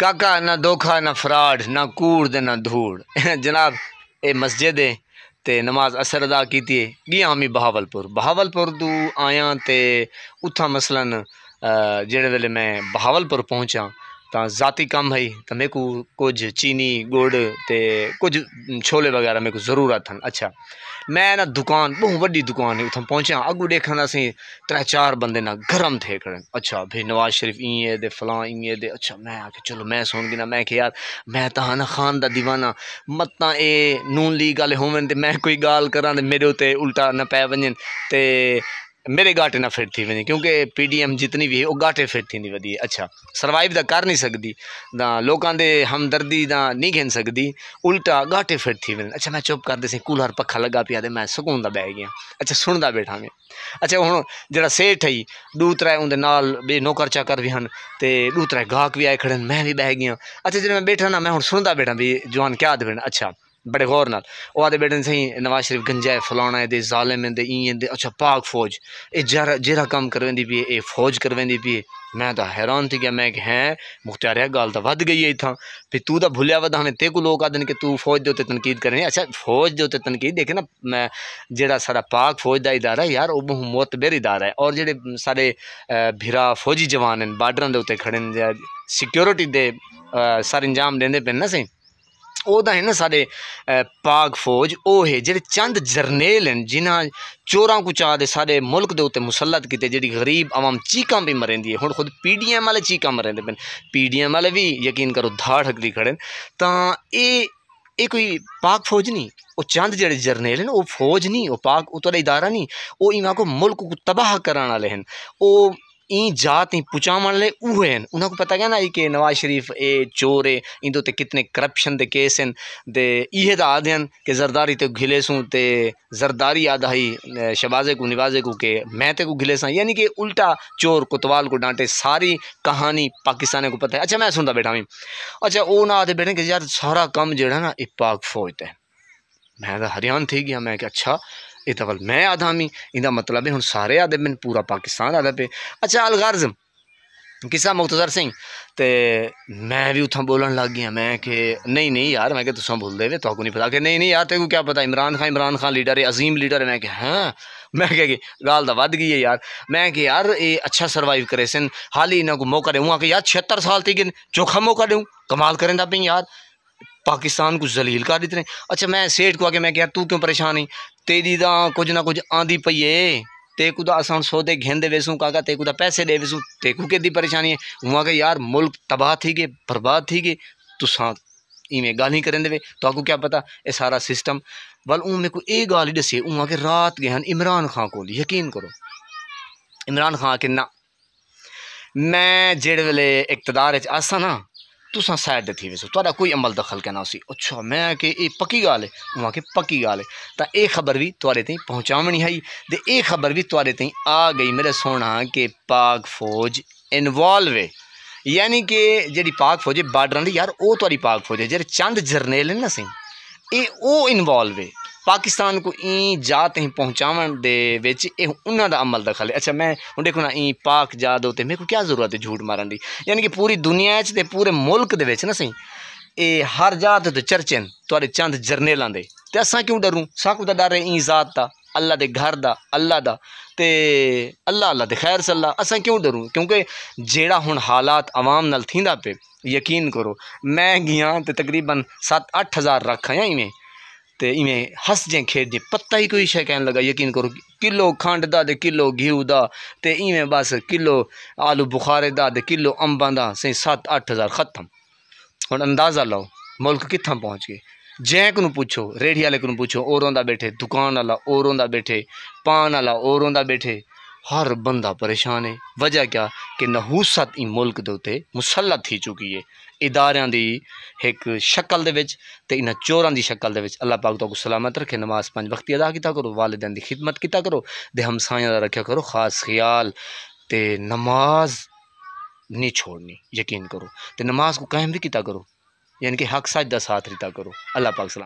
کاکا نہ دھوکھا نہ فراڈ نہ کوڑ دے نہ دھوڑ جناب اے مسجد ہے تے نماز اثر ادا کیتی ہے گیا ہمی بہاولپور تو آیاں تے اتھا مثلا جڑے ویلے میں بہاولپور پہنچا تا ذاتی کم ہے تو میرے کو کچھ چینی گڑ تے کچھ چھولے وغیرہ میرے کو ضرورت ہیں اچھا میں نا دکان بہت بڑی دکان ہے اتھا پہنچا اگو دیکھنا سی 3-4 بندے نا گرم تھے کھڑے اچھا بھئی نواز شریف این دے فلاں این دے اچھا میں آکے چلو میں سن گنا میں کہ یار میں تاں نا خان دا دیوانہ متاں اے نون لیگ والے ہوون تے میں کوئی گال کراں تے میرے تے الٹا نہ پے ونجن تے میرے گاٹے نہ فٹ تھی ونجن کیونکہ پی ڈی ایم جتنی بھی ہے وہ گاٹے فٹ تھی نہیں ودی اچھا سروائیو دا کر نہیں سکتی دا لوکاں دے ہمدردی دا نہیں گھن سکتی الٹا گاٹے فٹ تھی ونجن اچھا میں چپ کر دے سی کولر پکھا لگا پیا تے میں سکون دا بہ گیا اچھا سندا بیٹھا میں اچھا ہن جڑا سیٹھ ہے 2-3 اون دے نال بے نوکر چاکر بھی ہن تے 2-3 گاہک بھی آئے کھڑے میں بھی بہ گیا اچھا جب میں بیٹھا نا میں ہن سندا بیٹھا بھی جوان کیا دے اچھا بڑے غور نال وہ آدھے بیٹھے صحیح نواز شریف گنجا ہے فلانا ہے دے ظالم دے این دے اچھا پاک فوج اے جیرا کام کرویندی پی اے فوج کرویندی پی میں تو حیران تھی کہ میں کہ ہیں مختار گال تو ود گئی ہے اتھاں پھر تو دا بھولیا ودا ہمیں تے کو لوگ آدھن کہ تو فوج دے ہوتے تنقید کریں اچھا فوج دے ہوتے تنقید دیکھیں نا میں جیڑا سارا پاک فوج دا ادارہ یار وہ بہت معتبر ادارہ ہے اور جڑے سارے بھرا فوجی جوان ہیں بارڈراں دے ہوتے کھڑے ہیں سیکیورٹی دے سر انجام دیندے پے نا سی او دا ہے نا سارے پاک فوج او ہے جڑے چند جرنیل ہیں جنہاں چوراں کو چاہ دے سارے ملک دے ہوتے مسلط کیتے جڑی غریب عوام چیکاں بھی مرندی ہے ہن خود پی ڈی ایم والے چیکاں مرندے پن پی ڈی ایم والے بھی یقین کرو دھاڑ ہکدی کھڑے تاں اے کوئی پاک فوج نہیں وہ چند جڑے جرنیل ہیں وہ فوج نہیں وہ پاک وہ تو ادارہ نہیں وہ اینا کو ملک کو تباہ کران والے ہیں وہ این جات ہی پچاون والے اوہ ہیں انہاں کو پتہ کیا نا کہ نواز شریف اے چور ہے ان تے کتنے کرپشن دے کیس ہیں تے یہ دا آدھے ہیں کہ زرداری تے گھلے سوں تے زرداری آدھا ہی شبازے کو نوازے کو کہ میں تے کو گھلے ساں یعنی کہ الٹا چور کوتوال کو ڈانٹے ساری کہانی پاکستان کو پتہ ہے اچھا میں سنتا بیٹھا ہوں اچھا وہ نہ آدھے بیٹھے کہ یار سارا کم جڑا نا یہ پاک فوج تے میں تو حیران تھی گیا میں کہ اچھا یہ تو میں آدھا می ان مطلب ہے ہن سارے آدھے میں پورا پاکستان آدھا پہ اچھا الغرض قصہ مختصر سی تے میں بھی اتھاں بولن لگ گیا میں کہ نہیں یار میں کہ تساں بھول دے تو کو نہیں پتا کہ نہیں یار تے کو کیا پتا عمران خان لیڈر ہے عظیم لیڈر ہے میں کہ ہاں میں کہ گال دا ود گئی ہے یار میں کہ یار اے اچھا سروائیو کرے سن حال ہی انہاں کو موقع دے ہوں کہ یار 76 سال تھی کہ چوکھا موقع دوں کمال کریں دا پہ یار پاکستان کو ذلیل کر دیتے ہیں اچھا میں سیٹھ کو آ کے میں کہ یار تو کیوں پریشان ہے تیری دا کچھ نہ کچھ آندھی پئی ہے تے کو دا اساں سودے گھن دے ویسوں کاکا تے کو دا پیسے دے ویسوں تے کو کدی پریشانی ہے ہوا کہ یار ملک تباہ تھی گئے برباد تھی گئے تساں ایویں گال ہی کریں دے تو کو کیا پتا اے سارا سسٹم ول اون میں کو اے گال ہی دسی اون کہ رات گئے ہن عمران خان کو یقین کرو عمران خان کہ نہ میں جڑے ویلے اقتدار وچ آساں نا تساں سائڈ دے تھی ویسو تہاڈا کوئی عمل دخل کہنا اسی اچھا میں کہ اے پکی گال ہے وہاں کہ پکی گال ہے تا اے خبر بھی تواڈے تئیں پہنچاونی ہے تے اے خبر بھی تواڈے تئیں آ گئی میرے سونا کہ پاک فوج انوالو ہے یعنی کہ جڑی پاک فوج ہے بارڈراں دی یار او تواڈی پاک فوج ہے جڑے چند جرنیل ہیں نا سی اے او انوالو ہے پاکستان کو این جات ہی پہنچاون دے وچ اے انہاں دا عمل دخل ہے اچھا میں ہن دیکھو نا این پاک جاد ہوتے میرے کو کیا ضرورت ہے جھوٹ مارن دی یعنی کہ پوری دنیا وچ تے پورے ملک دے وچ نا سی اے ہر جات تے چرچے ہیں تواڈے چند جرنیلاں دے تے اساں کیوں ڈروں ساکو دا ڈر ہے این ذات دا اللہ دے گھر دا اللہ دا تے اللہ دے خیر صلی اللہ اساں کیوں ڈروں کیونکہ جیڑا ہن حالات عوام نال تھیندا پے یقین کرو میں گیاں تے تقریباً 7-8 ہزار رکھ آیا ایویں تے ایویں ہس جیں کھیڈ جیں پتہ ہی کوئی شے کہن لگا یقین کرو کلو کھنڈ دا تے کلو گھیو دا تے ایویں بس کلو آلو بخارے دا تے کلو امباں دا سی 7-8 ہزار ختم ہن اندازہ لاؤ ملک کتھاں پہنچ گئے جینک نو پوچھو ریڑھی والے کو پوچھو او روندا بیٹھے دکان والا او روندا بیٹھے پان والا او روندا بیٹھے ہر بندہ پریشان ہے وجہ کیا کہ نحوست ای ملک دے اوتے مسلط تھی چکی ہے اداریاں دی ایک شکل دے وچ تے انہاں چوراں دی شکل دے وچ اللہ پاک تو کو سلامت رکھے نماز 5 وقتی ادا کیتا کرو والدین دی خدمت کیتا کرو دے ہمسایاں دا رکھیا کرو خاص خیال تے نماز نہیں چھوڑنی یقین کرو تے نماز کو قائم بھی کیتا کرو یعنی کہ حق سچ دا ساتھ دیتا کرو اللہ پاک سلام